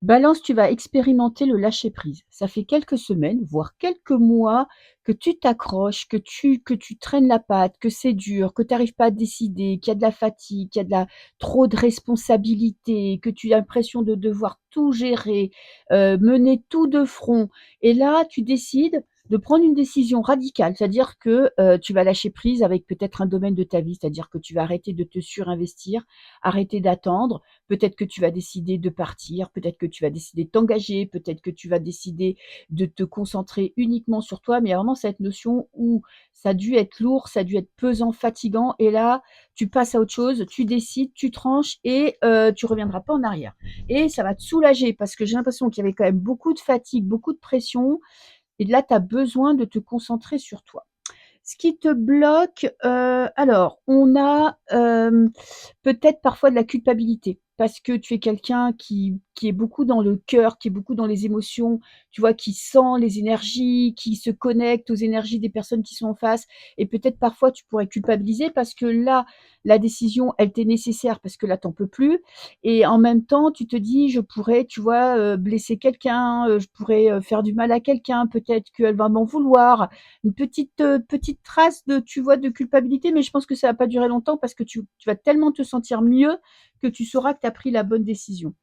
Balance, tu vas expérimenter le lâcher prise. Ça fait quelques semaines, voire quelques mois que tu t'accroches, que tu traînes la patte, que c'est dur, que tu arrives pas à décider, qu'il y a de la fatigue, qu'il y a trop de responsabilités, que tu as l'impression de devoir tout gérer, mener tout de front. Et là, tu décides de prendre une décision radicale, c'est-à-dire que, tu vas lâcher prise avec peut-être un domaine de ta vie, c'est-à-dire que tu vas arrêter de te surinvestir, arrêter d'attendre. Peut-être que tu vas décider de partir, peut-être que tu vas décider de t'engager, peut-être que tu vas décider de te concentrer uniquement sur toi, mais il y a vraiment cette notion où ça a dû être lourd, ça a dû être pesant, fatigant, et là, tu passes à autre chose, tu décides, tu tranches et tu reviendras pas en arrière. Et ça va te soulager parce que j'ai l'impression qu'il y avait quand même beaucoup de fatigue, beaucoup de pression, et là, tu as besoin de te concentrer sur toi. Ce qui te bloque, alors on a, peut-être parfois de la culpabilité parce que tu es quelqu'un qui est beaucoup dans le cœur, qui est beaucoup dans les émotions, tu vois? Qui sent les énergies, qui se connecte aux énergies des personnes qui sont en face, et peut-être parfois tu pourrais culpabiliser parce que là, la décision, elle t'est nécessaire parce que là, tu en peux plus, et en même temps, tu te dis: «Je pourrais, tu vois, blesser quelqu'un, je pourrais, faire du mal à quelqu'un, peut-être qu'elle va m'en vouloir». Une petite trace de, tu vois, de culpabilité, mais je pense que ça va pas durer longtemps parce que tu vas tellement te sentir mieux que tu sauras que tu as pris la bonne décision.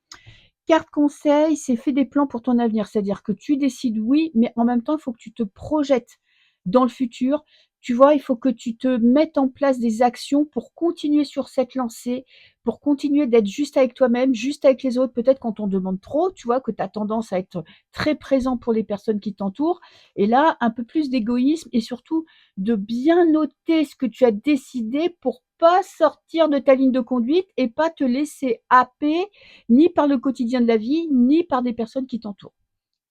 Carte conseil, c'est fais des plans pour ton avenir. C'est-à-dire que tu décides oui, mais en même temps, il faut que tu te projettes dans le futur. Tu vois, il faut que tu te mettes en place des actions pour continuer sur cette lancée, pour continuer d'être juste avec toi-même, juste avec les autres. Peut-être quand on demande trop, tu vois, que tu as tendance à être très présent pour les personnes qui t'entourent. Et là, un peu plus d'égoïsme et surtout de bien noter ce que tu as décidé pour pas sortir de ta ligne de conduite et pas te laisser happer ni par le quotidien de la vie, ni par des personnes qui t'entourent.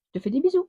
Je te fais des bisous.